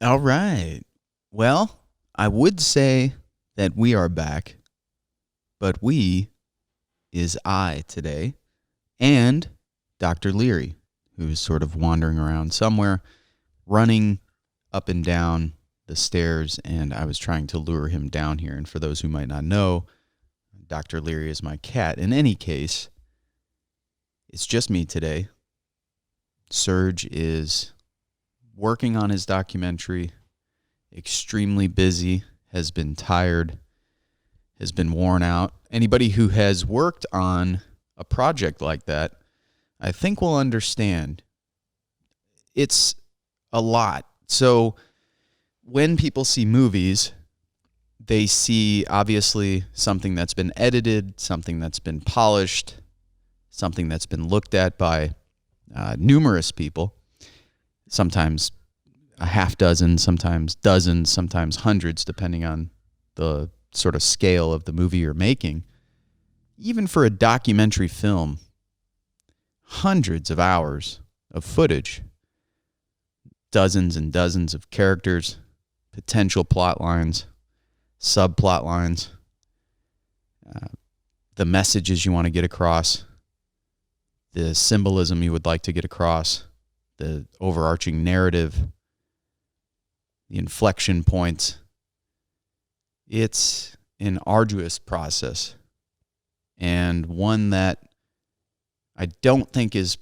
All right. Well, I would say that we are back, but we is I today and Dr. Leary, who is sort of wandering around somewhere, running up and down the stairs, and I was trying to lure him down here. And for those who might not know, Dr. Leary is my cat. In any case, it's just me today. Serge is working on his documentary, extremely busy, has been tired, has been worn out. Anybody who has worked on a project like that, I think will understand. It's a lot. So when people see movies, they see obviously something that's been edited, something that's been polished, something that's been looked at by numerous people, sometimes a half dozen, sometimes dozens, sometimes hundreds, depending on the sort of scale of the movie you're making. Even for a documentary film, hundreds of hours of footage, dozens and dozens of characters, potential plot lines, subplot lines, the messages you want to get across, the symbolism you would like to get across, the overarching narrative, the inflection points. It's an arduous process, and one that I don't think is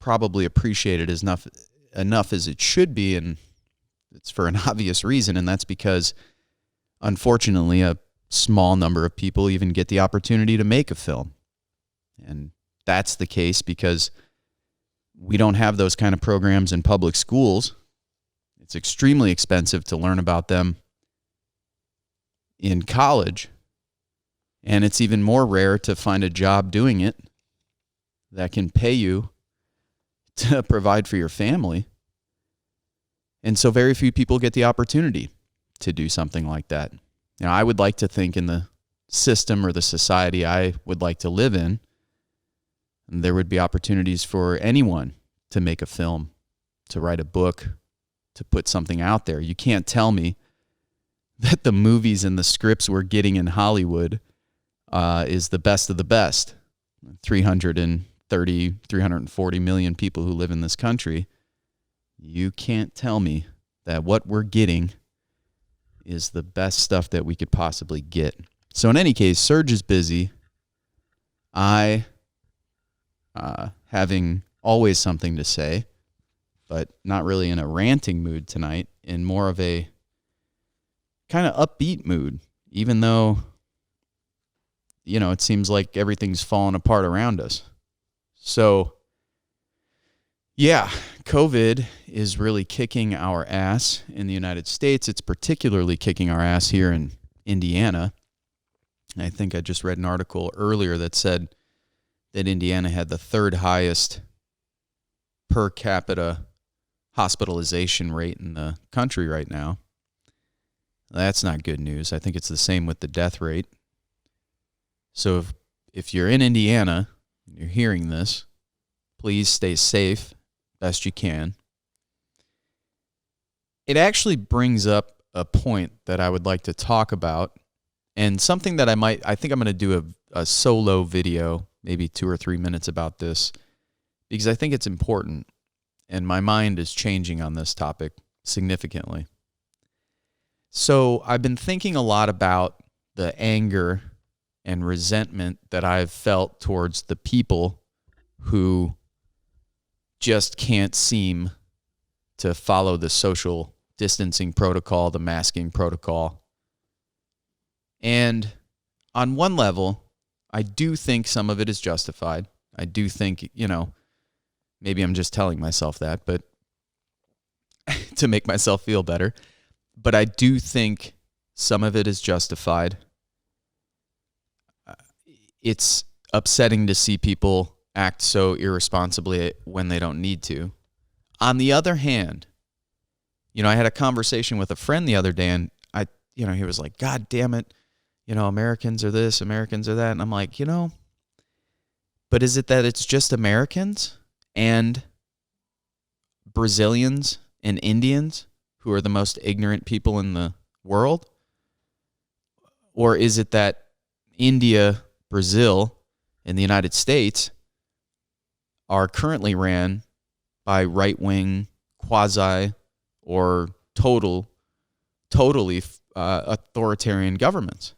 probably appreciated enough as it should be, and it's for an obvious reason, and that's because, unfortunately, a small number of people even get the opportunity to make a film. And that's the case because we don't have those kind of programs in public schools. It's extremely expensive to learn about them in college, and it's even more rare to find a job doing it that can pay you to provide for your family. And so very few people get the opportunity to do something like that. Now, I would like to think in the system or the society I would like to live in, there would be opportunities for anyone to make a film, to write a book, to put something out there. You can't tell me that the movies and the scripts we're getting in Hollywood is the best of the best. 340 million people who live in this country. You can't tell me that what we're getting is the best stuff that we could possibly get. So in any case, Serge is busy. I, having always something to say, but not really in a ranting mood tonight, in more of a kind of upbeat mood, even though, it seems like everything's falling apart around us. So, yeah, COVID is really kicking our ass in the United States. It's particularly kicking our ass here in Indiana. I think I just read an article earlier that said that Indiana had the third highest per capita hospitalization rate in the country right now. That's not good news. I think it's the same with the death rate. So if you're in Indiana, you're hearing this, please stay safe best you can. It actually brings up a point that I would like to talk about, and something that I think I'm going to do a solo video, maybe 2 or 3 minutes about this, because I think it's important, and my mind is changing on this topic significantly. So I've been thinking a lot about the anger and resentment that I've felt towards the people who just can't seem to follow the social distancing protocol, the masking protocol. And on one level, I do think some of it is justified. I do think, maybe I'm just telling myself that, but to make myself feel better. But I do think some of it is justified. It's upsetting to see people act so irresponsibly when they don't need to. On the other hand, I had a conversation with a friend the other day, and he was like, God damn it, Americans are this, Americans are that. And I'm like, but is it that it's just Americans and Brazilians and Indians who are the most ignorant people in the world? Or is it that India, Brazil, and the United States are currently ran by right-wing, quasi, or totally authoritarian governments?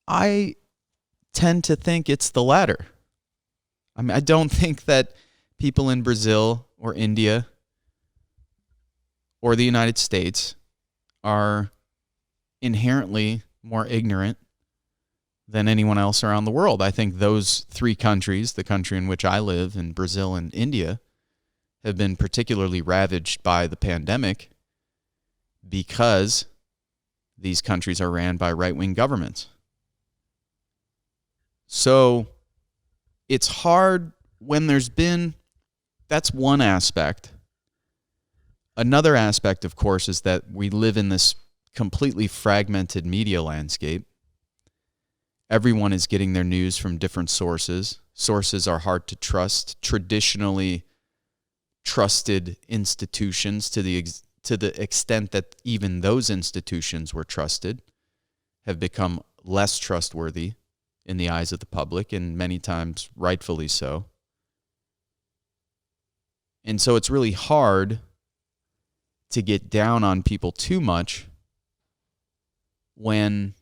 I tend to think it's the latter. I mean, I don't think that people in Brazil or India or the United States are inherently more ignorant than anyone else around the world. I think those three countries, the country in which I live, and Brazil and India, have been particularly ravaged by the pandemic because these countries are ran by right-wing governments. So it's hard when that's one aspect. Another aspect, of course, is that we live in this completely fragmented media landscape. Everyone is getting their news from different sources. Sources are hard to trust. Traditionally trusted institutions, to the extent that even those institutions were trusted, have become less trustworthy in the eyes of the public, and many times rightfully so. And so it's really hard to get down on people too much when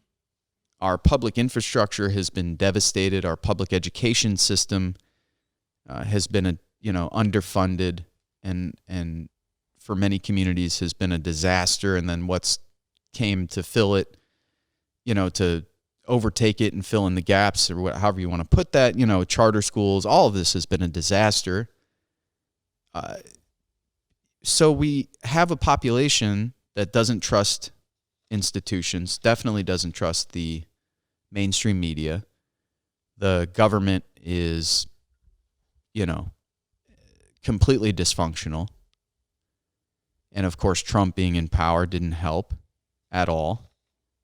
our public infrastructure has been devastated, our public education system has been underfunded, and for many communities has been a disaster, and then what's came to fill it, to overtake it and fill in the gaps, or however you want to put that, charter schools, all of this has been a disaster. So we have a population that doesn't trust institutions, definitely doesn't trust the mainstream media. The government is, completely dysfunctional. And of course, Trump being in power didn't help at all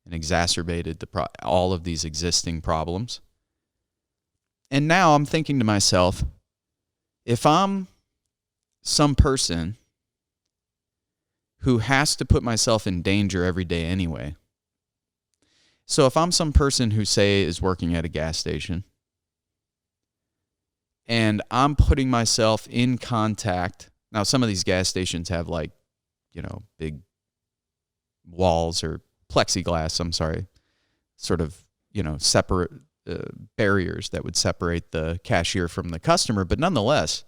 and exacerbated all of these existing problems. And now I'm thinking to myself, if I'm some person who has to put myself in danger every day anyway. So if I'm some person who, say, is working at a gas station, and I'm putting myself in contact, now some of these gas stations have big walls or plexiglass, sort of, separate barriers that would separate the cashier from the customer, but nonetheless,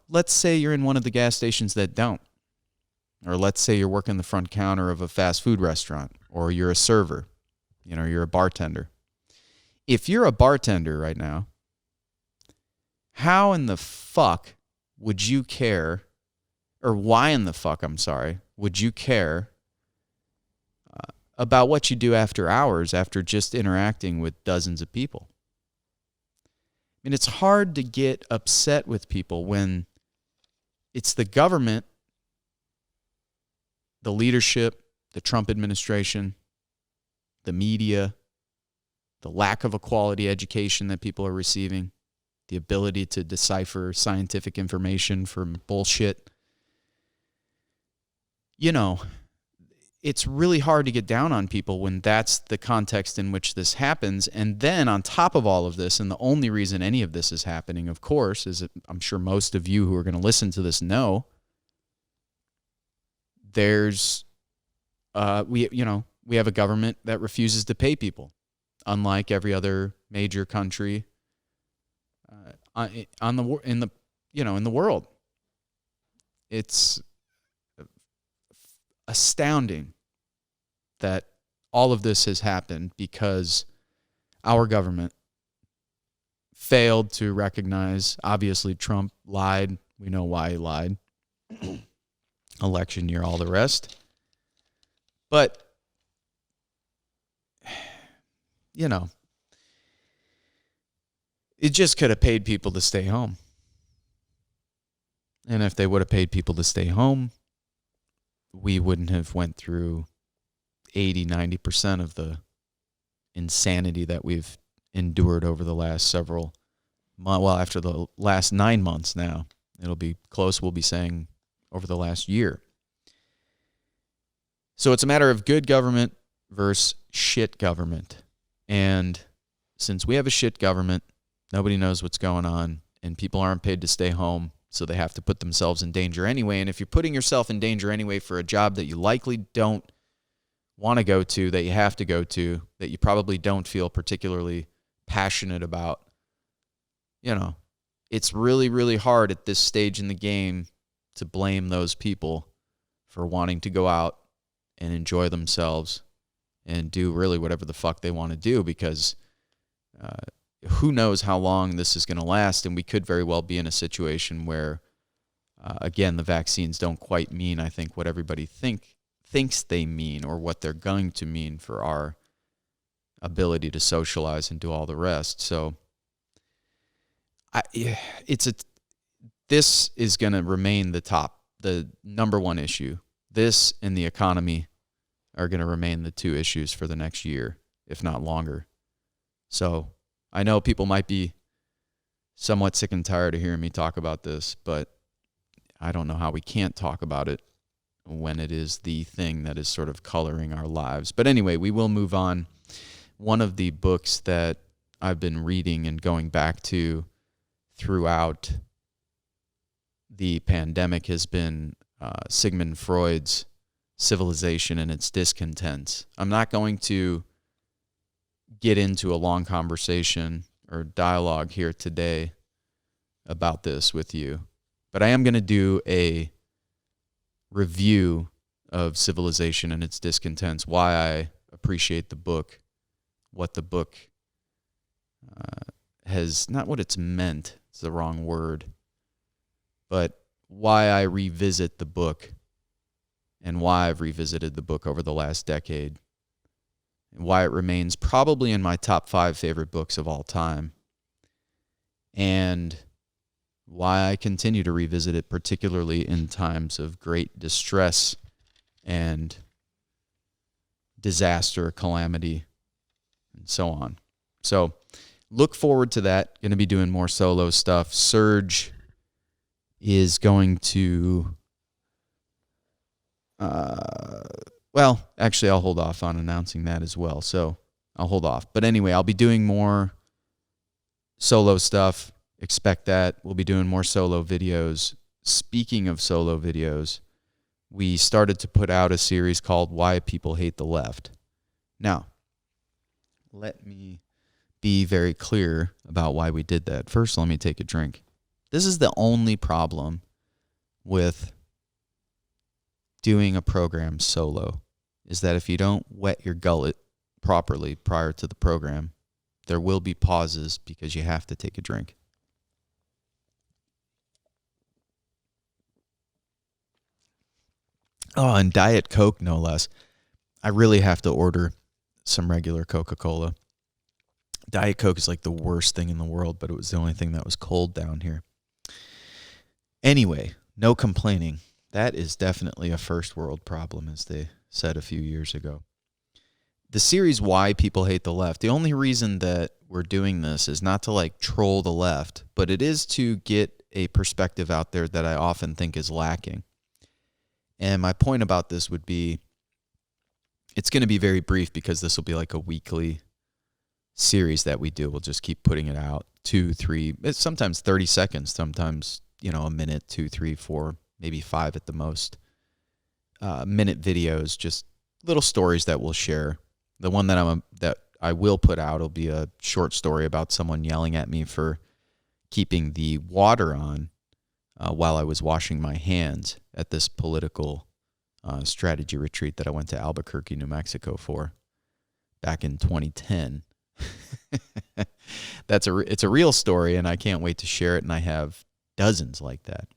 let's say you're in one of the gas stations that don't. Or let's say you're working the front counter of a fast food restaurant, or you're a server, you're a bartender. If you're a bartender right now, how in the fuck would you care, or why in the fuck, would you care about what you do after hours, after just interacting with dozens of people? I mean, it's hard to get upset with people when it's the government, the leadership, the Trump administration, the media, the lack of a quality education that people are receiving, the ability to decipher scientific information from bullshit. It's really hard to get down on people when that's the context in which this happens. And then on top of all of this, and the only reason any of this is happening, of course, is that I'm sure most of you who are going to listen to this know, there's we have a government that refuses to pay people, unlike every other major country in the world. It's astounding that all of this has happened because our government failed to recognize. Obviously, Trump lied. We know why he lied. Election year, all the rest. But, it just could have paid people to stay home. And if they would have paid people to stay home, we wouldn't have went through 80-90% of the insanity that we've endured over the last after the last 9 months now. It'll be close. We'll be saying over the last year. So it's a matter of good government versus shit government. And since we have a shit government, nobody knows what's going on, and people aren't paid to stay home, so they have to put themselves in danger anyway. And if you're putting yourself in danger anyway for a job that you likely don't want to go to, that you have to go to, that you probably don't feel particularly passionate about, it's really, really hard at this stage in the game to blame those people for wanting to go out and enjoy themselves and do really whatever the fuck they want to do, because who knows how long this is going to last, and we could very well be in a situation where, again, the vaccines don't quite mean, I think, what everybody thinks they mean, or what they're going to mean for our ability to socialize and do all the rest. So this is going to remain the number one issue. This and the economy are going to remain the two issues for the next year, if not longer. So I know people might be somewhat sick and tired of hearing me talk about this, but I don't know how we can't talk about it when it is the thing that is sort of coloring our lives. But anyway, we will move on. One of the books that I've been reading and going back to throughout the pandemic has been Sigmund Freud's Civilization and Its Discontents. I'm not going to get into a long conversation or dialogue here today about this with you, but I am going to do a review of Civilization and Its Discontents, why I appreciate the book, what the book has, not what it's meant, it's the wrong word, but why I revisit the book and why I've revisited the book over the last decade, and why it remains probably in my top 5 favorite books of all time, and why I continue to revisit it, particularly in times of great distress and disaster, calamity, and so on. So look forward to that. Going to be doing more solo stuff. Serge is going to... well, actually, I'll hold off on announcing that as well. So I'll hold off. But anyway, I'll be doing more solo stuff. Expect that. We'll be doing more solo videos. Speaking of solo videos, we started to put out a series called Why People Hate the Left. Now, let me be very clear about why we did that. First, let me take a drink. This is the only problem with doing a program solo, is that if you don't wet your gullet properly prior to the program, there will be pauses because you have to take a drink. Oh, and Diet Coke, no less. I really have to order some regular Coca-Cola. Diet Coke is like the worst thing in the world, but it was the only thing that was cold down here. Anyway, no complaining. That is definitely a first world problem, as they said a few years ago. The series Why People Hate the Left, the only reason that we're doing this is not to troll the left, but it is to get a perspective out there that I often think is lacking. And my point about this would be, it's going to be very brief because this will be like a weekly series that we do. We'll just keep putting it out, 2, 3, sometimes 30 seconds, sometimes, a minute, 2, 3, 4, maybe 5 at the most. Minute videos, just little stories that we'll share. The one that I will put out will be a short story about someone yelling at me for keeping the water on while I was washing my hands at this political strategy retreat that I went to Albuquerque, New Mexico for back in 2010. It's a real story, and I can't wait to share it, and I have dozens like that.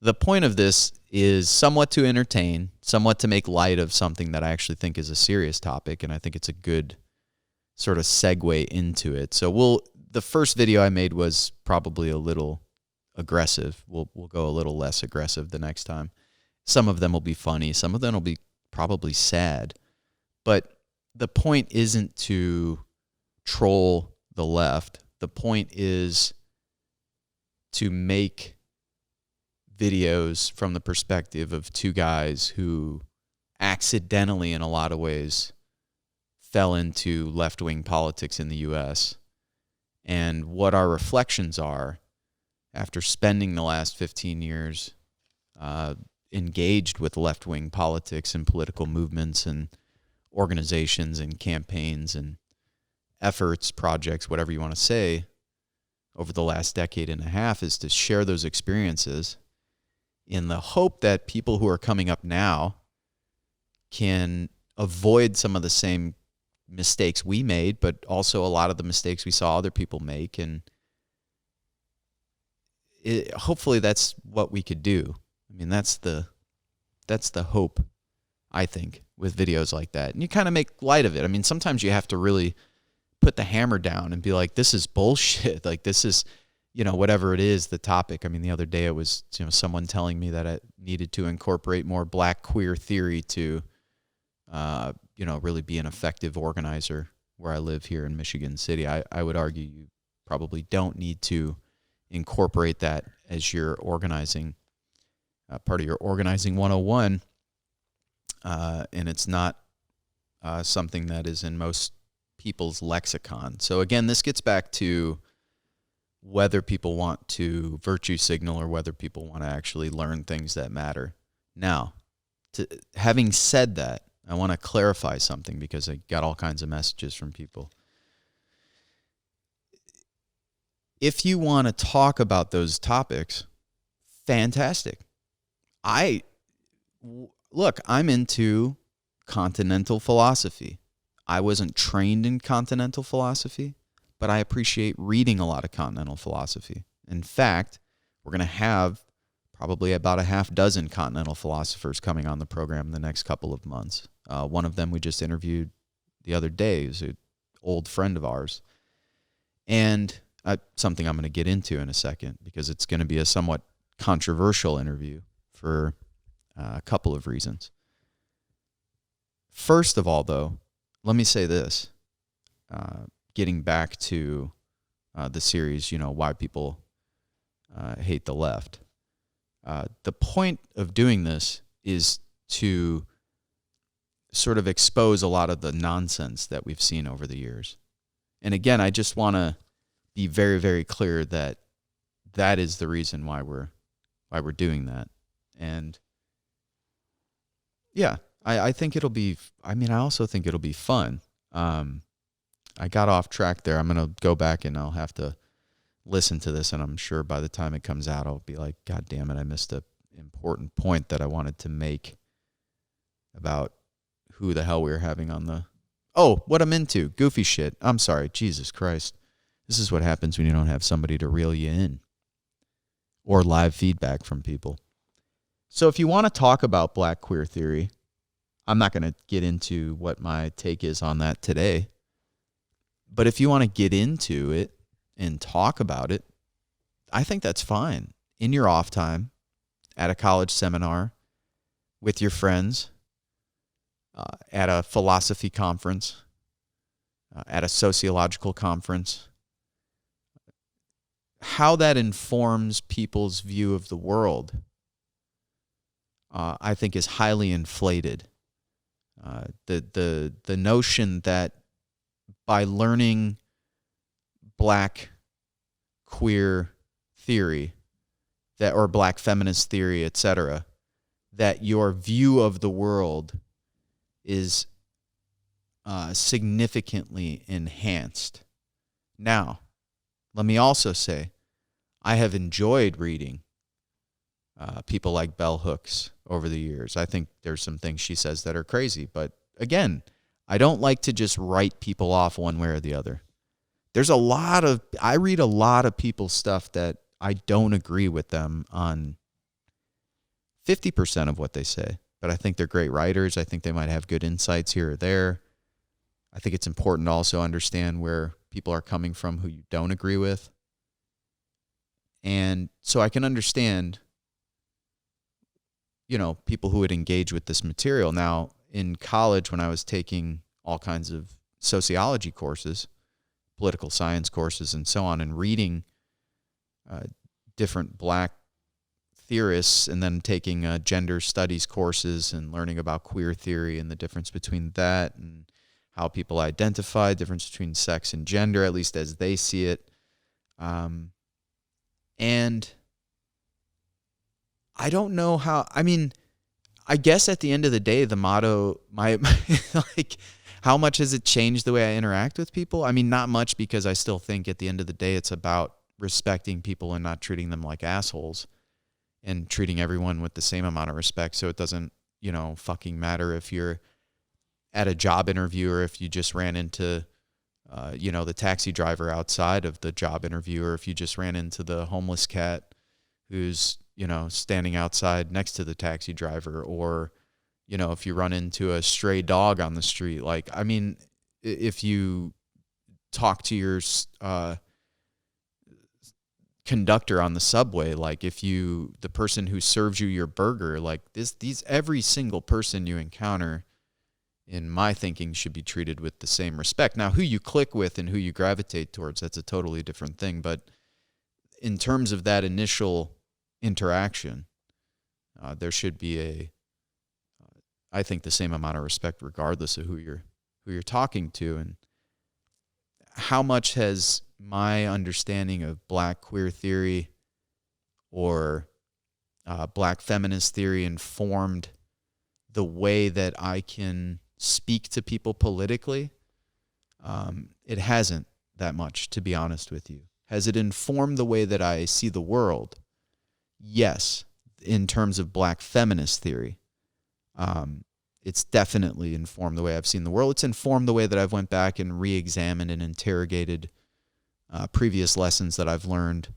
The point of this is somewhat to entertain, somewhat to make light of something that I actually think is a serious topic, and I think it's a good sort of segue into it. So the first video I made was probably a little aggressive. We'll go a little less aggressive the next time. Some of them will be funny. Some of them will be probably sad. But the point isn't to troll the left. The point is to make videos from the perspective of two guys who accidentally, in a lot of ways, fell into left-wing politics in the U.S., and what our reflections are after spending the last 15 years engaged with left-wing politics and political movements and organizations and campaigns and efforts, projects, whatever you want to say, over the last decade and a half, is to share those experiences in the hope that people who are coming up now can avoid some of the same mistakes we made, but also a lot of the mistakes we saw other people make. And hopefully that's what we could do. I mean, that's the hope, I think, with videos like that. And you kind of make light of it. I mean, sometimes you have to really put the hammer down and be like, this is bullshit. Like, this is, whatever it is, the topic. I mean, the other day it was, someone telling me that I needed to incorporate more black queer theory to, really be an effective organizer where I live here in Michigan City. I would argue you probably don't need to incorporate that as your organizing, part of your organizing 101. And it's not something that is in most people's lexicon. So again, this gets back to whether people want to virtue signal or whether people want to actually learn things that matter. Now, having said that, I want to clarify something because I got all kinds of messages from people. If you want to talk about those topics, fantastic. I'm into continental philosophy. I wasn't trained in continental philosophy, but I appreciate reading a lot of continental philosophy. In fact, we're going to have probably about a half dozen continental philosophers coming on the program in the next couple of months. One of them we just interviewed the other day, who's an old friend of ours. And something I'm going to get into in a second because it's going to be a somewhat controversial interview for a couple of reasons. First of all, though, let me say this. Getting back to the series, why people hate the left. The point of doing this is to sort of expose a lot of the nonsense that we've seen over the years. And again, I just want to be very, very clear that that is the reason why we're doing that. And yeah, I think it'll be, I also think it'll be fun. I got off track there. I'm going to go back and I'll have to listen to this, and I'm sure by the time it comes out, I'll be like, God damn it, I missed an important point that I wanted to make about who the hell we were having on the... Oh, what I'm into. Goofy shit. I'm sorry. Jesus Christ. This is what happens when you don't have somebody to reel you in. Or live feedback from people. So if you want to talk about black queer theory, I'm not going to get into what my take is on that today. But if you want to get into it and talk about it, I think that's fine. In your off time, at a college seminar, with your friends, at a philosophy conference, at a sociological conference. How that informs people's view of the world, I think, is highly inflated. The notion that by learning black queer theory, that or black feminist theory, etc., that your view of the world is significantly enhanced. Now, let me also say, I have enjoyed reading people like Bell Hooks over the years. I think there's some things she says that are crazy, but again, I don't like to just write people off one way or the other. I read a lot of people's stuff that I don't agree with them on 50% of what they say, but I think they're great writers. I think they might have good insights here or there. I think it's important to also understand where people are coming from who you don't agree with. And so I can understand, people who would engage with this material. Now, in college, when I was taking all kinds of sociology courses, political science courses, and so on, and reading different black theorists and then taking gender studies courses and learning about queer theory and the difference between that and how people identify, difference between sex and gender, at least as they see it. And I don't know how, I mean, I guess at the end of the day, the motto, like, how much has it changed the way I interact with people? I mean, not much, because I still think at the end of the day, it's about respecting people and not treating them like assholes and treating everyone with the same amount of respect. So it doesn't, fucking matter if you're at a job interview or if you just ran into, the taxi driver outside of the job interview, or if you just ran into the homeless cat who's, standing outside next to the taxi driver, or, if you run into a stray dog on the street. Like, I mean, if you talk to your conductor on the subway, like the person who serves you your burger, like every single person you encounter, in my thinking, should be treated with the same respect. Now, who you click with and who you gravitate towards, that's a totally different thing. But in terms of that initial interaction, there should be I think, the same amount of respect regardless of who you're talking to. And how much has my understanding of Black queer theory or Black feminist theory informed the way that I can speak to people politically? It hasn't that much, to be honest with you. Has it informed the way that I see the world? Yes, in terms of Black feminist theory. It's definitely informed the way I've seen the world. It's informed the way that I've went back and re-examined and interrogated previous lessons that I've learned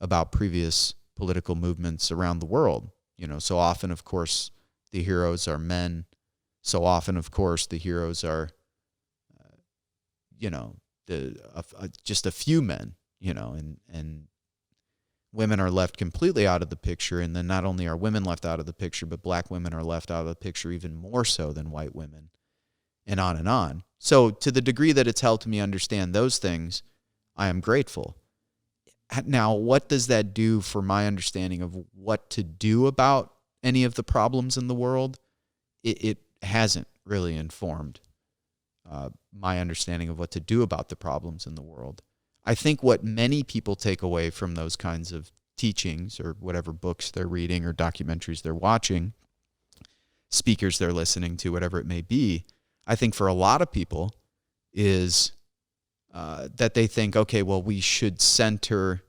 about previous political movements around the world. So often, of course, the heroes are men. So often, of course, the heroes are, just a few men, and women are left completely out of the picture. And then not only are women left out of the picture, but Black women are left out of the picture even more so than white women, and on and on. So to the degree that it's helped me understand those things, I am grateful. Now, what does that do for my understanding of what to do about any of the problems in the world? It hasn't really informed my understanding of what to do about the problems in the world. I think what many people take away from those kinds of teachings, or whatever books they're reading or documentaries they're watching, speakers they're listening to, whatever it may be, I think for a lot of people is that they think, okay, well, we should center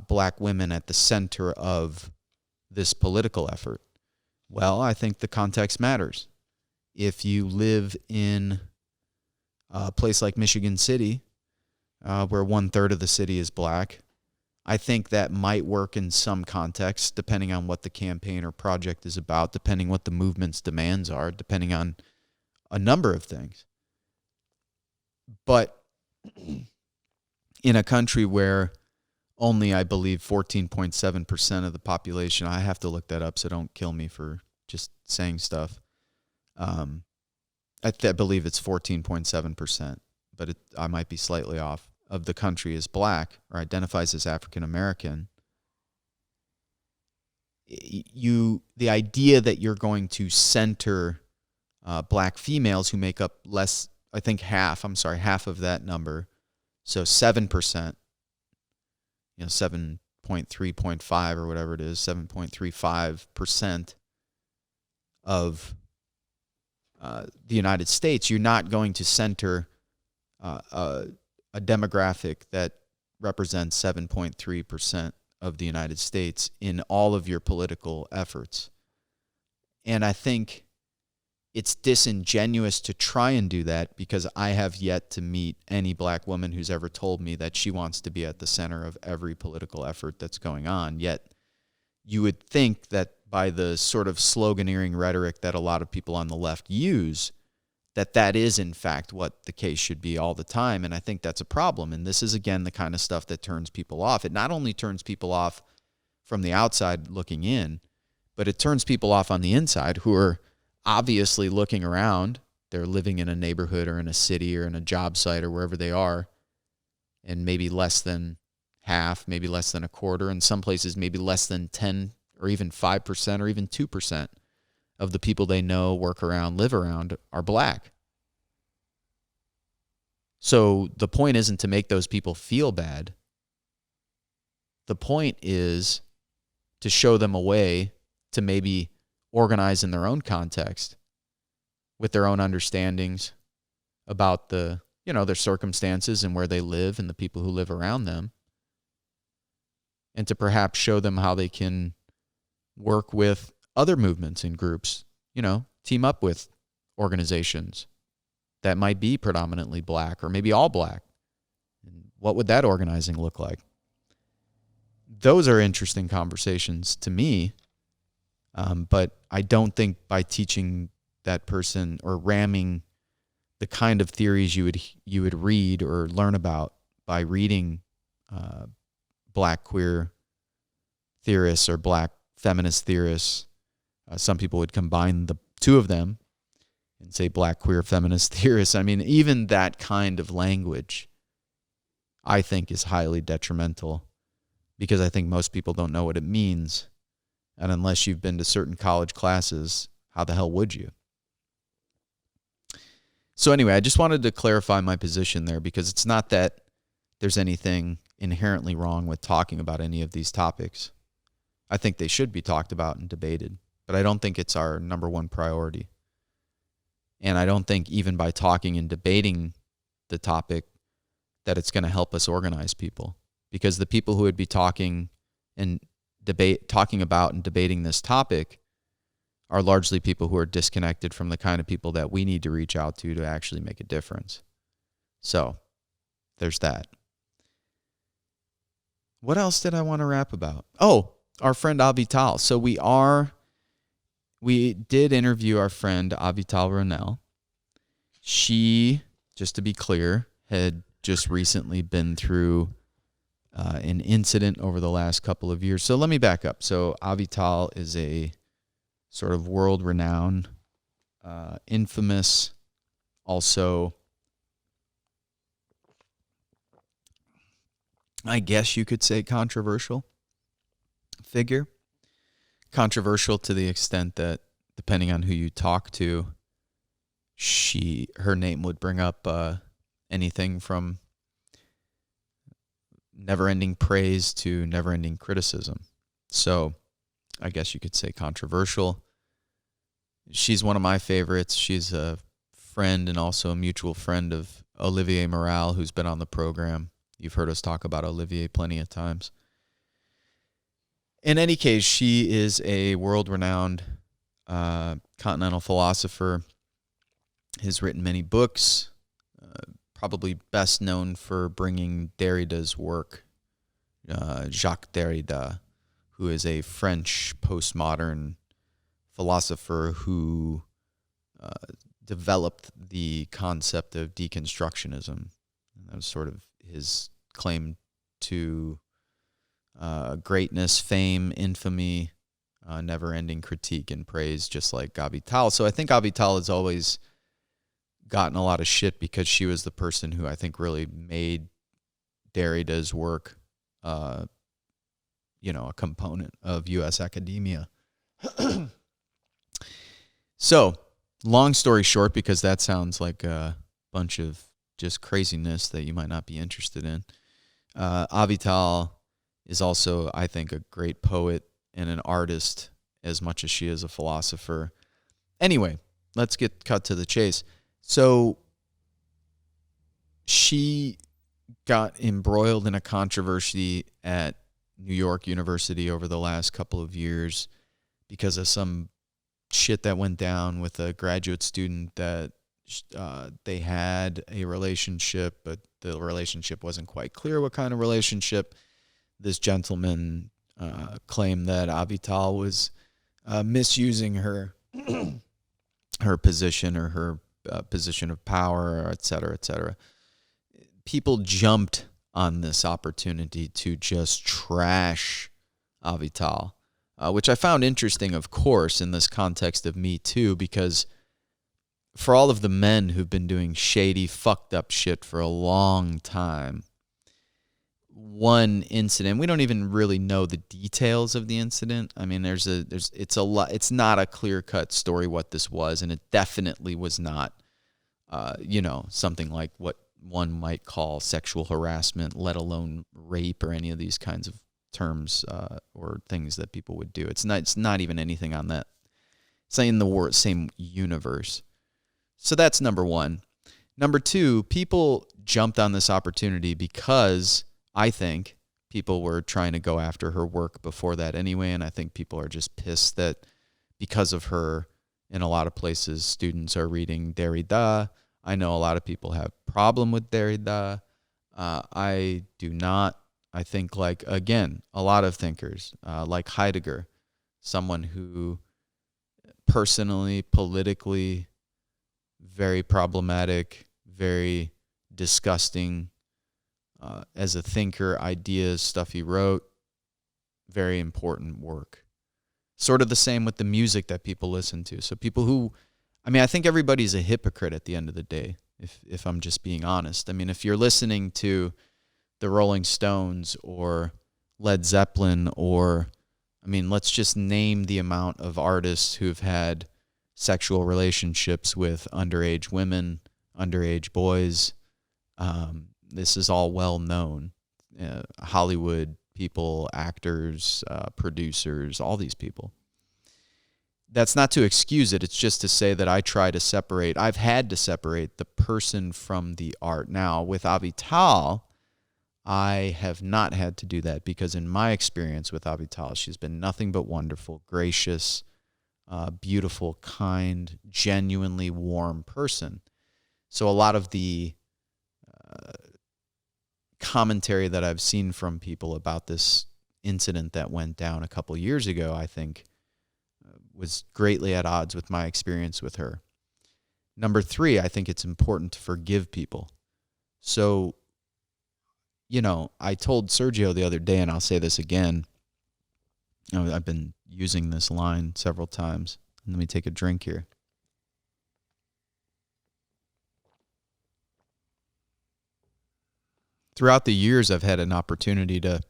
Black women at the center of this political effort. Well, I think the context matters. If you live in a place like Michigan City, where 1/3 of the city is Black, I think that might work in some contexts, depending on what the campaign or project is about, depending what the movement's demands are, depending on a number of things. But in a country where only, I believe, 14.7% of the population, I have to look that up, so don't kill me for just saying stuff. I believe it's 14.7%, but I might be slightly off, of the country is Black or identifies as African American. The idea that you're going to center Black females who make up half of that number, so 7%, 7.3.5 or whatever it is, 7.35% of the United States, you're not going to center a demographic that represents 7.3% of the United States in all of your political efforts. And I think it's disingenuous to try and do that, because I have yet to meet any Black woman who's ever told me that she wants to be at the center of every political effort that's going on. Yet you would think that by the sort of sloganeering rhetoric that a lot of people on the left use, that is, in fact, what the case should be all the time. And I think that's a problem. And this is, again, the kind of stuff that turns people off. It not only turns people off from the outside looking in, but it turns people off on the inside who are obviously looking around. They're living in a neighborhood or in a city or in a job site or wherever they are, and maybe less than half, maybe less than a quarter, in some places maybe less than 10 or even 5% or even 2% of the people they know, work around, live around are black. So the point isn't to make those people feel bad. The point is to show them a way to maybe organize in their own context with their own understandings about their circumstances and where they live and the people who live around them. And to perhaps show them how they can work with other movements and groups, team up with organizations that might be predominantly black or maybe all black. What would that organizing look like? Those are interesting conversations to me, but I don't think by teaching that person or ramming the kind of theories you would read or learn about by reading black queer theorists or black feminist theorists. Some people would combine the two of them and say black queer feminist theorists. I mean, even that kind of language, I think, is highly detrimental because I think most people don't know what it means. And unless you've been to certain college classes, how the hell would you? So anyway, I just wanted to clarify my position there because it's not that there's anything inherently wrong with talking about any of these topics. I think they should be talked about and debated, but I don't think it's our number one priority. And I don't think even by talking and debating the topic that it's going to help us organize people, because the people who would be talking about and debating this topic are largely people who are disconnected from the kind of people that we need to reach out to actually make a difference. So there's that. What else did I want to rap about? Oh, our friend Avital. So we did interview our friend Avital Ronell. She, just to be clear, had just recently been through an incident over the last couple of years. So let me back up. So Avital is a sort of world-renowned, infamous, also, I guess you could say, controversial figure. Controversial to the extent that, depending on who you talk to, her name would bring up anything from never-ending praise to never-ending criticism. So I guess you could say controversial. She's one of my favorites. She's a friend and also a mutual friend of Olivier Morale, who's been on the program. You've heard us talk about Olivier plenty of times. In any case, she is a world-renowned continental philosopher, has written many books, probably best known for bringing Derrida's work, Jacques Derrida, who is a French postmodern philosopher who developed the concept of deconstructionism. That was sort of his claim to greatness, fame, infamy, never-ending critique and praise, just like Avital. So I think Avital has always gotten a lot of shit because she was the person who I think really made Derrida's work, a component of U.S. academia. So, long story short, because that sounds like a bunch of just craziness that you might not be interested in, Avital is also, I think, a great poet and an artist as much as she is a philosopher. Anyway, let's get cut to the chase. So she got embroiled in a controversy at New York University over the last couple of years because of some shit that went down with a graduate student that they had a relationship, but the relationship wasn't quite clear what kind of relationship. This gentleman claimed that Avital was misusing her her position or her position of power, et cetera, et cetera. People jumped on this opportunity to just trash Avital, which I found interesting, of course, in this context of Me Too, because for all of the men who've been doing shady, fucked up shit for a long time, one incident. We don't even really know the details of the incident. I mean, it's a lot. It's not a clear-cut story what this was, and it definitely was not, something like what one might call sexual harassment, let alone rape or any of these kinds of terms or things that people would do. It's not even anything on that. It's not in the same universe. So that's number one. Number two, people jumped on this opportunity because I think people were trying to go after her work before that anyway, and I think people are just pissed that because of her, in a lot of places, students are reading Derrida. I know a lot of people have problem with Derrida. I do not. I think, again, a lot of thinkers, like Heidegger, someone who personally, politically, very problematic, very disgusting as a thinker, ideas, stuff he wrote, very important work. Sort of the same with the music that people listen to. So people who, I think everybody's a hypocrite at the end of the day, if I'm just being honest. I mean, if you're listening to the Rolling Stones or Led Zeppelin or, let's just name the amount of artists who've had sexual relationships with underage women, underage boys. This is all well known. Hollywood people, actors, producers, all these people. That's not to excuse it. It's just to say that I've had to separate the person from the art. Now, with Avital, I have not had to do that because in my experience with Avital, she's been nothing but wonderful, gracious, beautiful, kind, genuinely warm person. So a lot of the commentary that I've seen from people about this incident that went down a couple years ago, I think, was greatly at odds with my experience with her. Number three, I think it's important to forgive people. So, I told Sergio the other day, and I'll say this again. I've been using this line several times. Let me take a drink here. Throughout the years, I've had an opportunity to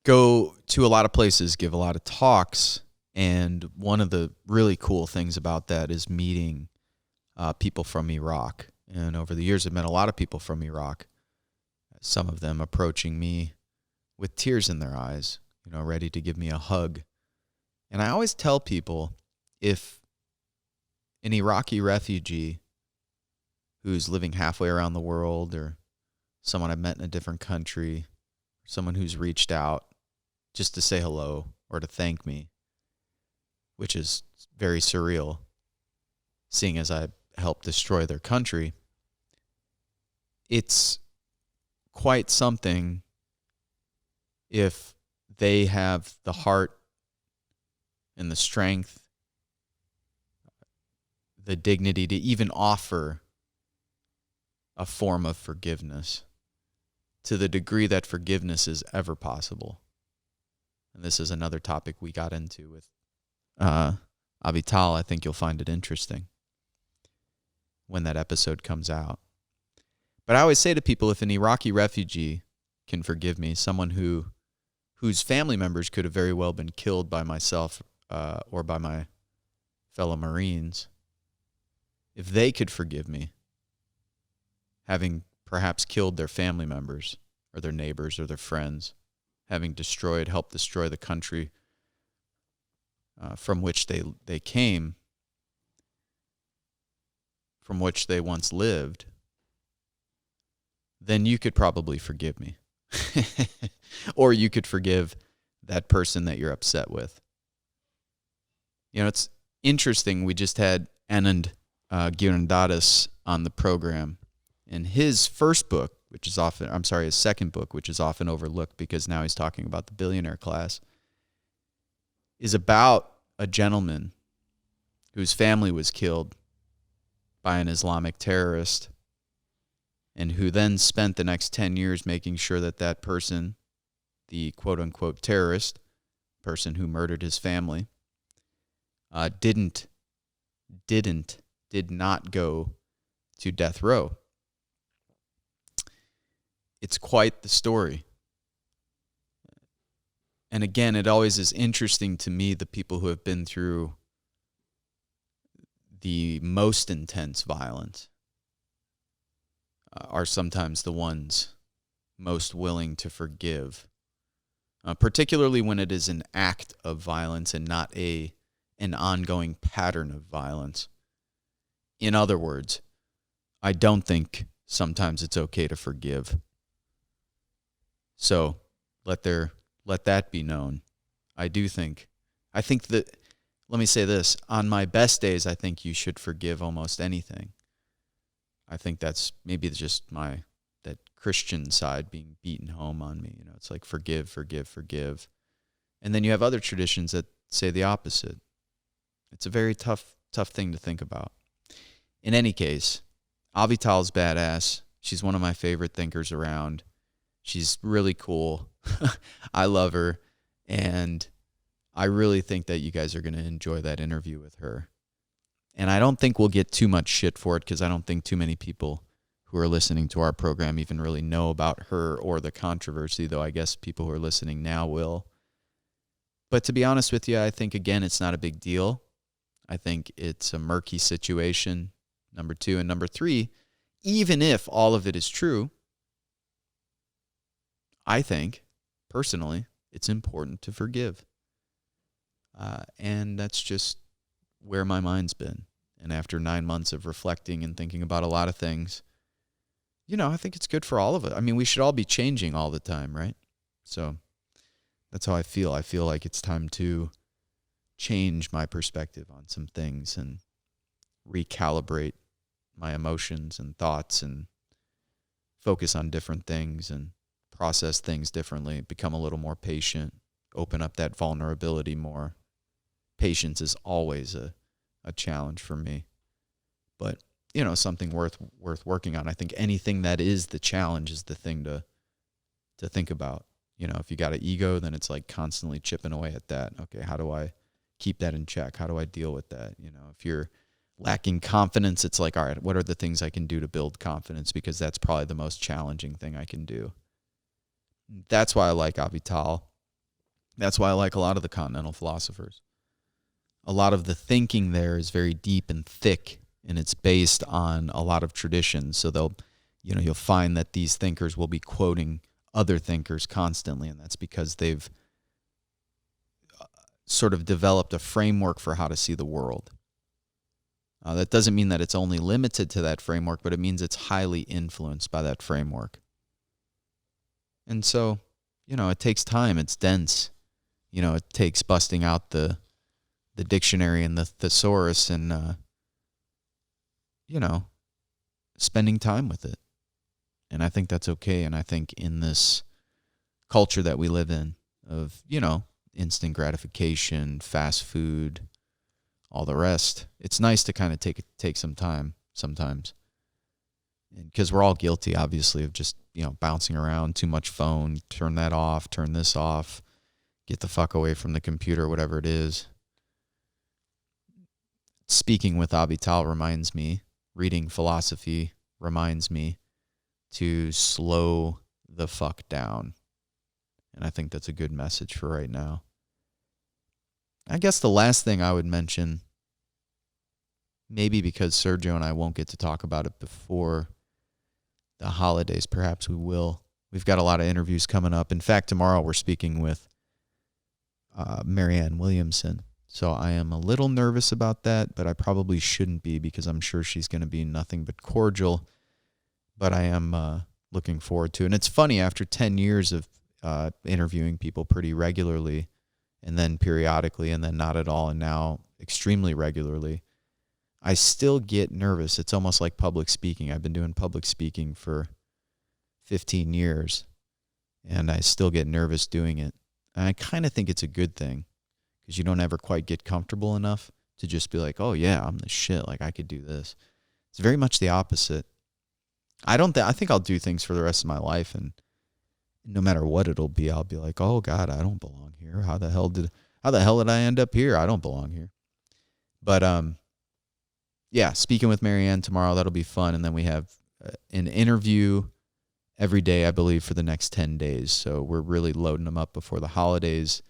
go to a lot of places, give a lot of talks, and one of the really cool things about that is meeting people from Iraq. And over the years, I've met a lot of people from Iraq, some of them approaching me with tears in their eyes, ready to give me a hug. And I always tell people, if an Iraqi refugee who's living halfway around the world, or someone I've met in a different country, someone who's reached out just to say hello or to thank me, which is very surreal, seeing as I helped destroy their country, it's quite something if they have the heart and the strength, the dignity to even offer a form of forgiveness to the degree that forgiveness is ever possible. And this is another topic we got into with Avital. I think you'll find it interesting when that episode comes out. But I always say to people, if an Iraqi refugee can forgive me, someone whose family members could have very well been killed by myself or by my fellow Marines, if they could forgive me, having perhaps killed their family members or their neighbors or their friends, having helped destroy the country from which they came, from which they once lived, then you could probably forgive me. Or you could forgive that person that you're upset with. It's interesting. We just had Anand Giridharadas on the program, and his second book, which is often overlooked because now he's talking about the billionaire class, is about a gentleman whose family was killed by an Islamic terrorist, and who then spent the next 10 years making sure that person, the quote-unquote terrorist, person who murdered his family, did not go to death row. it's quite the story. And again, it always is interesting to me, the people who have been through the most intense violence are sometimes the ones most willing to forgive, particularly when it is an act of violence and not an ongoing pattern of violence. In other words, I don't think sometimes it's okay to forgive. So let that be known. I think that, let me say this, on my best days, I think you should forgive almost anything. I think that's maybe just that Christian side being beaten home on me. It's like forgive, forgive, forgive. And then you have other traditions that say the opposite. It's a very tough thing to think about. In any case, Avital's badass. She's one of my favorite thinkers around. She's really cool. I love her. And I really think that you guys are going to enjoy that interview with her. And I don't think we'll get too much shit for it, because I don't think too many people who are listening to our program even really know about her or the controversy, though I guess people who are listening now will. But to be honest with you, I think, again, it's not a big deal. I think it's a murky situation, number 2. And number 3, even if all of it is true, I think, personally, it's important to forgive. And that's just where my mind's been. And after 9 months of reflecting and thinking about a lot of things, I think it's good for all of it. I mean, we should all be changing all the time, right? So that's how I feel. I feel like it's time to change my perspective on some things and recalibrate my emotions and thoughts and focus on different things and process things differently, become a little more patient, open up that vulnerability more. Patience is always a challenge for me, but something worth working on. I think anything that is the challenge is the thing to think about. If you got an ego, then it's like constantly chipping away at that. Okay, how do I keep that in check? How do I deal with that? If you're lacking confidence, it's like, all right, what are the things I can do to build confidence? Because that's probably the most challenging thing I can do. That's why I like Avital. That's why I like a lot of the continental philosophers. A lot of the thinking there is very deep and thick, and it's based on a lot of traditions. So you'll find that these thinkers will be quoting other thinkers constantly, and that's because they've sort of developed a framework for how to see the world. That doesn't mean that it's only limited to that framework, but it means it's highly influenced by that framework. And so, it takes time. It's dense. It takes busting out the dictionary and the thesaurus and, spending time with it. And I think that's okay. And I think in this culture that we live in of, instant gratification, fast food, all the rest, it's nice to kind of take some time sometimes. Because we're all guilty, obviously, of just, bouncing around, too much phone, turn that off, turn this off, get the fuck away from the computer, whatever it is. Speaking with Avital reminds me, reading philosophy reminds me to slow the fuck down. And I think that's a good message for right now. I guess the last thing I would mention, maybe because Sergio and I won't get to talk about it before the holidays, perhaps we will. We've got a lot of interviews coming up. In fact, tomorrow we're speaking with Marianne Williamson. So I am a little nervous about that, but I probably shouldn't be, because I'm sure she's going to be nothing but cordial. But I am looking forward to it. And it's funny, after 10 years of interviewing people pretty regularly, and then periodically, and then not at all, and now extremely regularly, I still get nervous. It's almost like public speaking. I've been doing public speaking for 15 years, and I still get nervous doing it. And I kind of think it's a good thing, because you don't ever quite get comfortable enough to just be like, oh yeah, I'm the shit, like I could do this. It's very much the opposite. I think I'll do things for the rest of my life, and no matter what it'll be, I'll be like, oh God, I don't belong here. How the hell did I end up here? I don't belong here. But yeah, speaking with Marianne tomorrow, that'll be fun. And then we have an interview every day, I believe, for the next 10 days. So we're really loading them up before the holidays.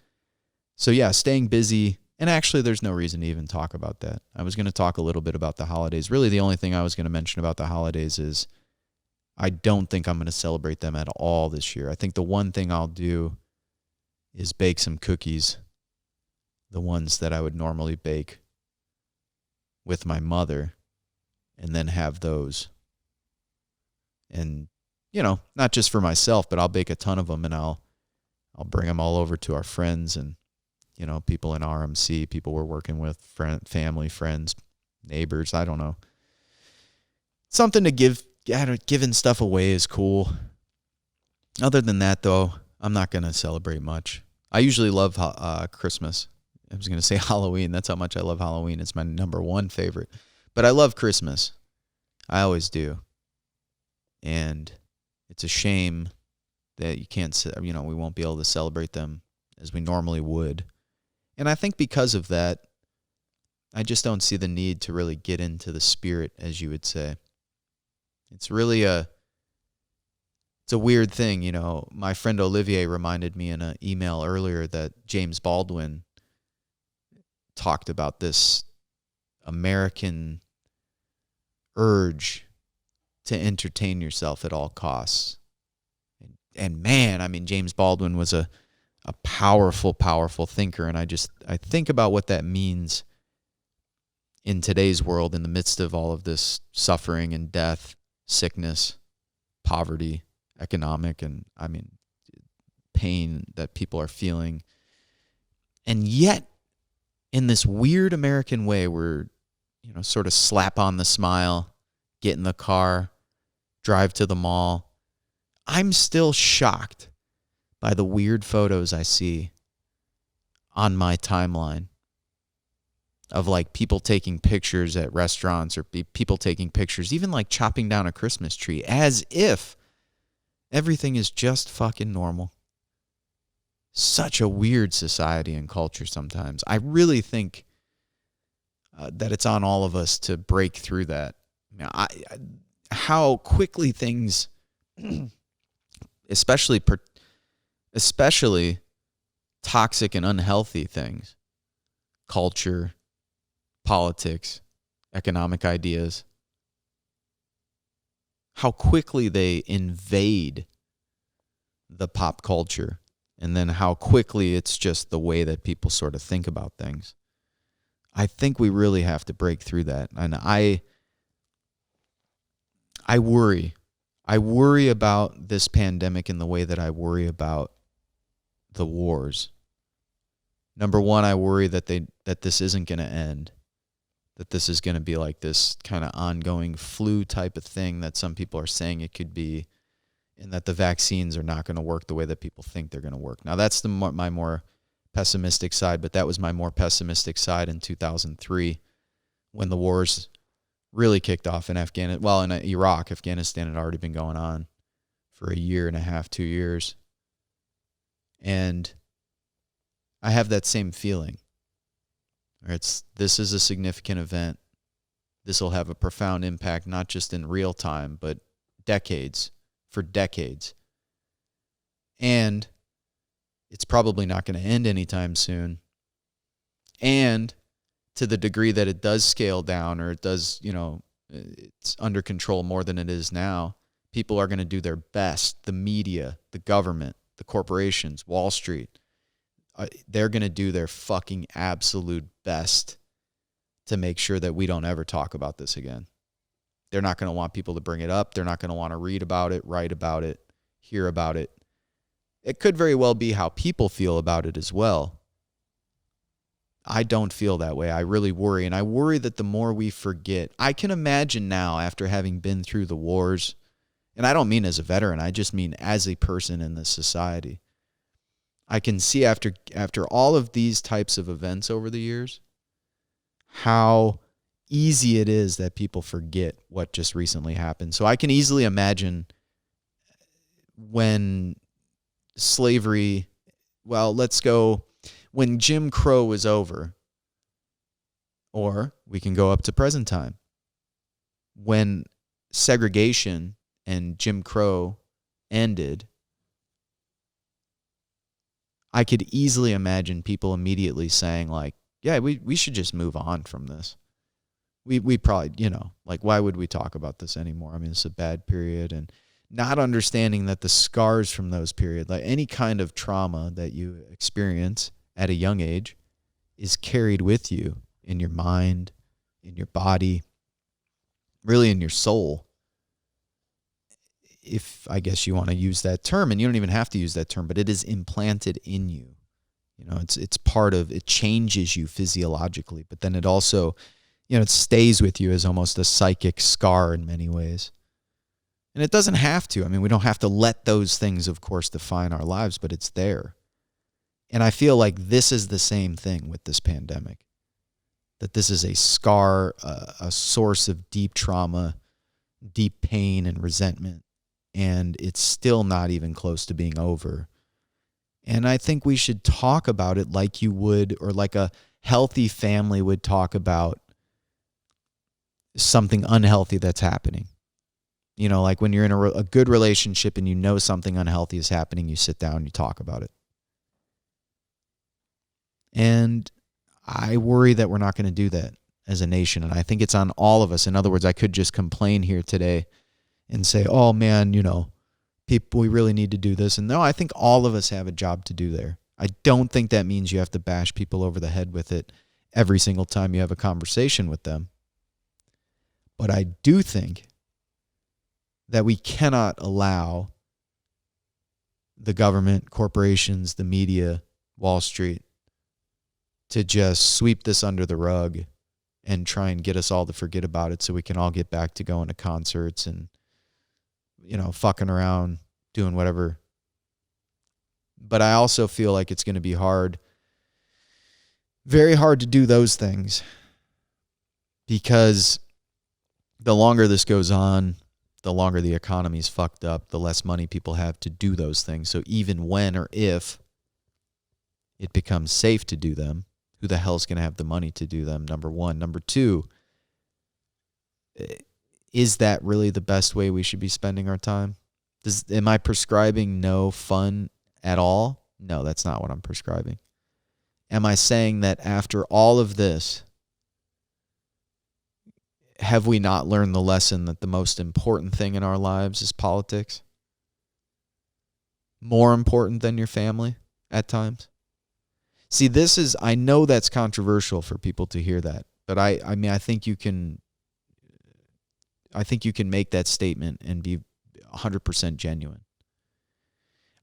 So yeah, staying busy. And actually, there's no reason to even talk about that. I was going to talk a little bit about the holidays. Really, the only thing I was going to mention about the holidays is I don't think I'm going to celebrate them at all this year. I think the one thing I'll do is bake some cookies, the ones that I would normally bake with my mother, and then have those. And, not just for myself, but I'll bake a ton of them, and I'll bring them all over to our friends and, people in RMC, people we're working with, family, friends, neighbors, I don't know. Something to giving stuff away is cool. Other than that, though, I'm not going to celebrate much. I usually love Christmas. I was going to say Halloween. That's how much I love Halloween. It's my number one favorite. But I love Christmas. I always do. And it's a shame that you can't, we won't be able to celebrate them as we normally would. And I think because of that, I just don't see the need to really get into the spirit, as you would say. It's really it's a weird thing. My friend Olivier reminded me in an email earlier that James Baldwin talked about this American urge to entertain yourself at all costs. And man, James Baldwin was a powerful, powerful thinker. And I think about what that means in today's world in the midst of all of this suffering and death, sickness, poverty, economic, and pain that people are feeling. And yet, in this weird American way, we're, sort of slap on the smile, get in the car, drive to the mall. I'm still shocked by the weird photos I see on my timeline of people taking pictures at restaurants or people taking pictures, even chopping down a Christmas tree, as if everything is just fucking normal. Such a weird society and culture sometimes. I really think that it's on all of us to break through that. How quickly things, especially toxic and unhealthy things, culture, politics, economic ideas, how quickly they invade the pop culture, and then how quickly it's just the way that people sort of think about things. I think we really have to break through that. And I worry. I worry about this pandemic in the way that I worry about the wars. Number one, I worry that this isn't going to end, that this is going to be like this kind of ongoing flu type of thing that some people are saying it could be, and that the vaccines are not going to work the way that people think they're going to work. Now, that's my more pessimistic side, but that was my more pessimistic side in 2003 when the wars really kicked off in in Iraq. Afghanistan had already been going on for a year and a half, 2 years. And I have that same feeling. This is a significant event. This will have a profound impact, not just in real time, but for decades. And it's probably not going to end anytime soon. And to the degree that it does scale down, or it does, it's under control more than it is now, people are going to do their best. The media, the government, the corporations, Wall Street, they're going to do their fucking absolute best to make sure that we don't ever talk about this again. They're not going to want people to bring it up. They're not going to want to read about it, write about it, hear about it. It could very well be how people feel about it as well. I don't feel that way. I really worry. And I worry that the more we forget, I can imagine now, after having been through the wars, and I don't mean as a veteran, I just mean as a person in this society. I can see after all of these types of events over the years, how easy it is that people forget what just recently happened. So I can easily imagine when slavery, when Jim Crow was over, or we can go up to present time, when segregation and Jim Crow ended, I could easily imagine people immediately saying like, yeah, we should just move on from this. We probably, like, why would we talk about this anymore? I mean, it's a bad period, and not understanding that the scars from those periods, like any kind of trauma that you experience at a young age, is carried with you in your mind, in your body, really in your soul. If I guess you want to use that term, and you don't even have to use that term, but it is implanted in you. It's part of, it changes you physiologically, but then it also, it stays with you as almost a psychic scar in many ways. And it doesn't have to. I mean, we don't have to let those things, of course, define our lives, but it's there. And I feel like this is the same thing with this pandemic, that this is a scar, a source of deep trauma, deep pain and resentment, and it's still not even close to being over. And I think we should talk about it like you would, or like a healthy family would talk about something unhealthy that's happening. Like when you're in a good relationship and you know something unhealthy is happening, you sit down and you talk about it. And I worry that we're not going to do that as a nation. And I think it's on all of us. In other words, I could just complain here today and say, oh man, people, we really need to do this. And no, I think all of us have a job to do there. I don't think that means you have to bash people over the head with it every single time you have a conversation with them. But I do think that we cannot allow the government, corporations, the media, Wall Street, to just sweep this under the rug and try and get us all to forget about it so we can all get back to going to concerts and, fucking around, doing whatever. But I also feel like it's going to be hard, very hard to do those things, because the longer this goes on, the longer the economy's fucked up, the less money people have to do those things. So even when or if it becomes safe to do them, who the hell's going to have the money to do them, number one. Number two, is that really the best way we should be spending our time? Am I prescribing no fun at all? No, that's not what I'm prescribing. Am I saying that after all of this, have we not learned the lesson that the most important thing in our lives is politics? More important than your family at times? See, I know that's controversial for people to hear that, but I mean, I think you can make that statement and be 100% genuine.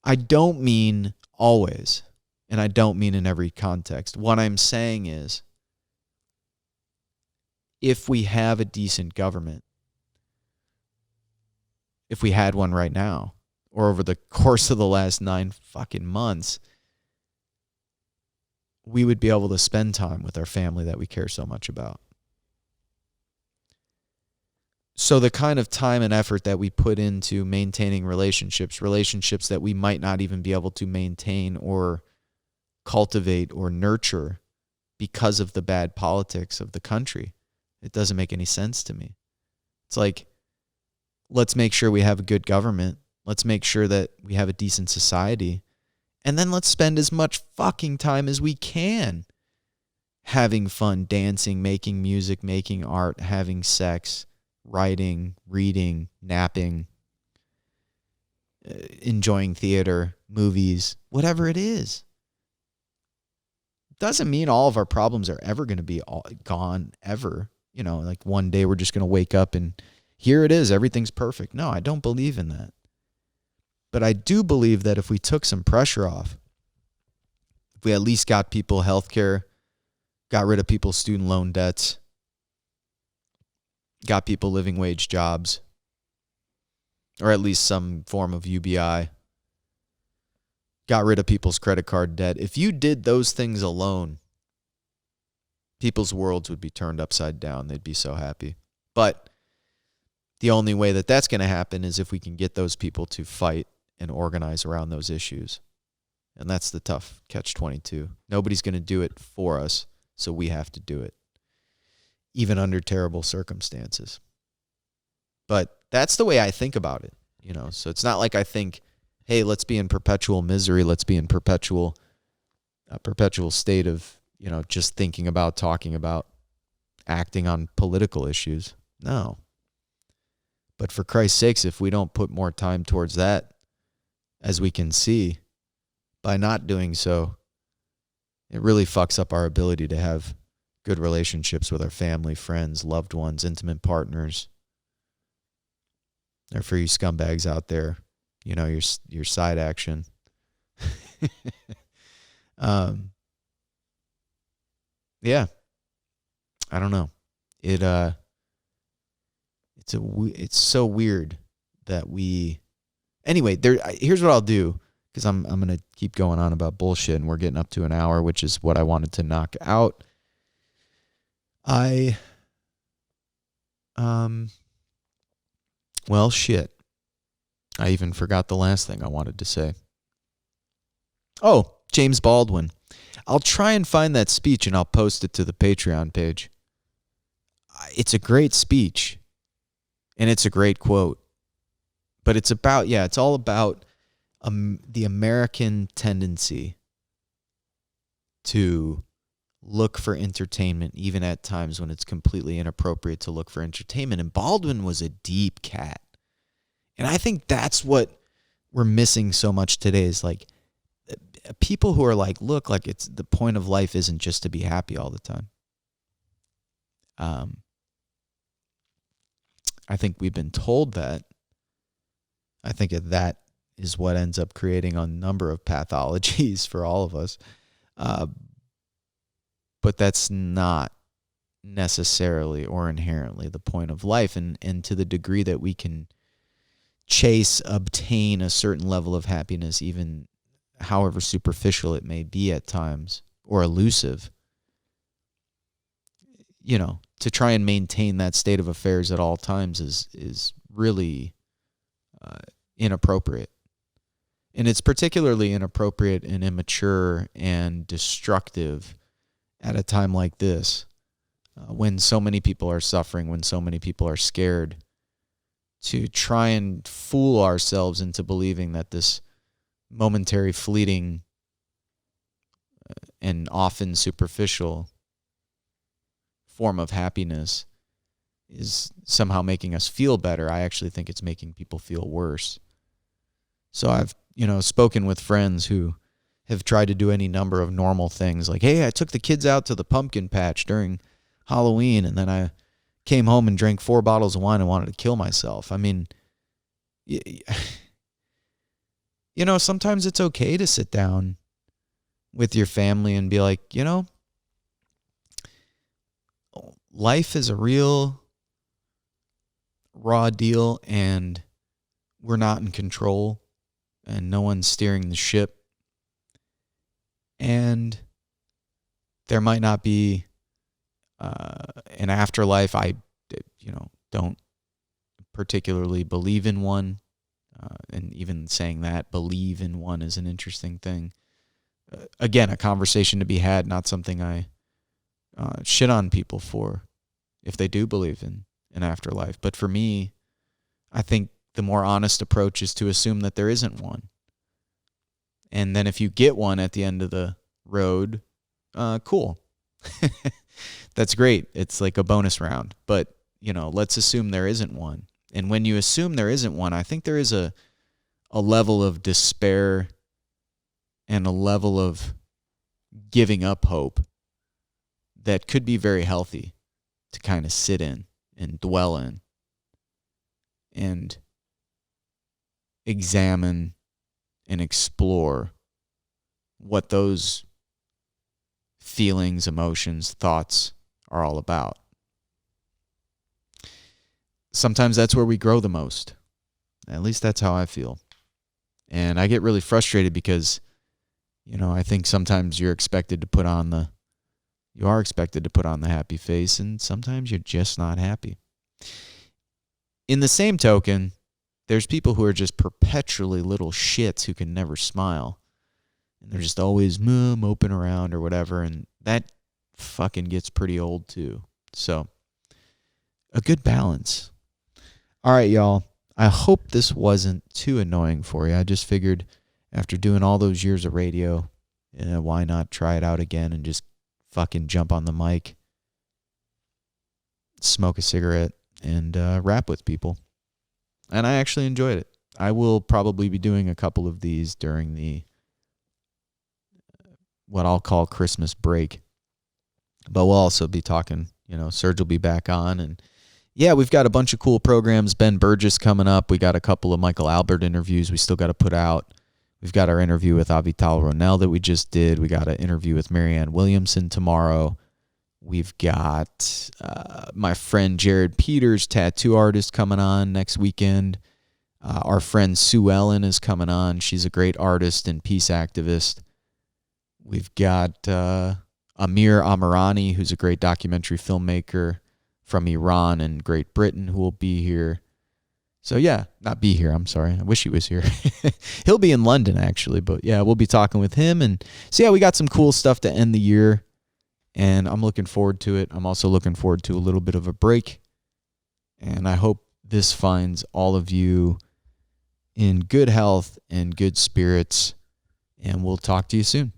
I don't mean always, and I don't mean in every context. What I'm saying is, if we have a decent government, if we had one right now, or over the course of the last 9 fucking months, we would be able to spend time with our family that we care so much about. So the kind of time and effort that we put into maintaining relationships that we might not even be able to maintain or cultivate or nurture because of the bad politics of the country, it doesn't make any sense to me. It's like, let's make sure we have a good government. Let's make sure that we have a decent society. And then let's spend as much fucking time as we can having fun, dancing, making music, making art, having sex, writing, reading, napping, enjoying theater, movies, whatever it is. Doesn't mean all of our problems are ever going to be gone ever. Like one day we're just going to wake up and here it is, everything's perfect. No, I don't believe in that. But I do believe that if we took some pressure off, if we at least got people healthcare, got rid of people's student loan debts, got people living wage jobs, or at least some form of UBI, got rid of people's credit card debt. If you did those things alone, people's worlds would be turned upside down. They'd be so happy. But the only way that that's going to happen is if we can get those people to fight and organize around those issues. And that's the tough catch-22. Nobody's going to do it for us, so we have to do it, even under terrible circumstances. But that's the way I think about it. So it's not like I think, hey, let's be in perpetual misery. Let's be in perpetual state of, just thinking about, talking about, acting on political issues. No. But for Christ's sakes, if we don't put more time towards that, as we can see, by not doing so, it really fucks up our ability to have good relationships with our family, friends, loved ones, intimate partners. Or for you scumbags out there, your side action. Yeah, I don't know. It's so weird that we. Anyway, here's what I'll do, because I'm gonna keep going on about bullshit, and we're getting up to an hour, which is what I wanted to knock out. Well, shit. I even forgot the last thing I wanted to say. Oh, James Baldwin. I'll try and find that speech and I'll post it to the Patreon page. It's a great speech and it's a great quote. But it's all about the American tendency to look for entertainment, even at times when it's completely inappropriate to look for entertainment. And Baldwin was a deep cat. And I think that's what we're missing so much today, is like people who are like, look, like it's the point of life isn't just to be happy all the time. I think we've been told that. I think that is what ends up creating a number of pathologies for all of us. But that's not necessarily or inherently the point of life. And to the degree that we can obtain a certain level of happiness, even however superficial it may be at times, or elusive, to try and maintain that state of affairs at all times is really inappropriate. And it's particularly inappropriate and immature and destructive at a time like this, when so many people are suffering, when so many people are scared, to try and fool ourselves into believing that this momentary, fleeting, and often superficial form of happiness is somehow making us feel better. I actually think it's making people feel worse. So I've, spoken with friends who have tried to do any number of normal things, like, hey, I took the kids out to the pumpkin patch during Halloween, and then I came home and drank 4 bottles of wine and wanted to kill myself. I mean, sometimes it's okay to sit down with your family and be like, life is a real raw deal and we're not in control and no one's steering the ship. And there might not be an afterlife. I, don't particularly believe in one. And even saying that, believe in one, is an interesting thing. Again, a conversation to be had, not something I shit on people for if they do believe in an afterlife. But for me, I think the more honest approach is to assume that there isn't one. And then if you get one at the end of the road, cool. That's great. It's like a bonus round. But, let's assume there isn't one. And when you assume there isn't one, I think there is a level of despair and a level of giving up hope that could be very healthy to kind of sit in and dwell in and examine and explore what those feelings, emotions, thoughts are all about. Sometimes that's where we grow the most. At least that's how I feel. And I get really frustrated because, I think sometimes you are expected to put on the happy face, and sometimes you're just not happy. In the same token, there's people who are just perpetually little shits who can never smile. And they're just always moping around or whatever, and that fucking gets pretty old too. So, a good balance. All right, y'all. I hope this wasn't too annoying for you. I just figured after doing all those years of radio, why not try it out again and just fucking jump on the mic, smoke a cigarette, and rap with people. And I actually enjoyed it. I will probably be doing a couple of these during the what I'll call Christmas break. But we'll also be talking, Serge will be back on. And yeah, we've got a bunch of cool programs. Ben Burgess coming up. We got a couple of Michael Albert interviews we still got to put out. We've got our interview with Avital Ronell that we just did. We got an interview with Marianne Williamson tomorrow. We've got my friend Jared Peters, tattoo artist, coming on next weekend. Our friend Sue Ellen is coming on. She's a great artist and peace activist. We've got Amir Amirani, who's a great documentary filmmaker from Iran and Great Britain, who will be here. So yeah, not be here, I'm sorry. I wish he was here. He'll be in London, actually. But yeah, we'll be talking with him. And so yeah, we got some cool stuff to end the year. And I'm looking forward to it. I'm also looking forward to a little bit of a break. And I hope this finds all of you in good health and good spirits. And we'll talk to you soon.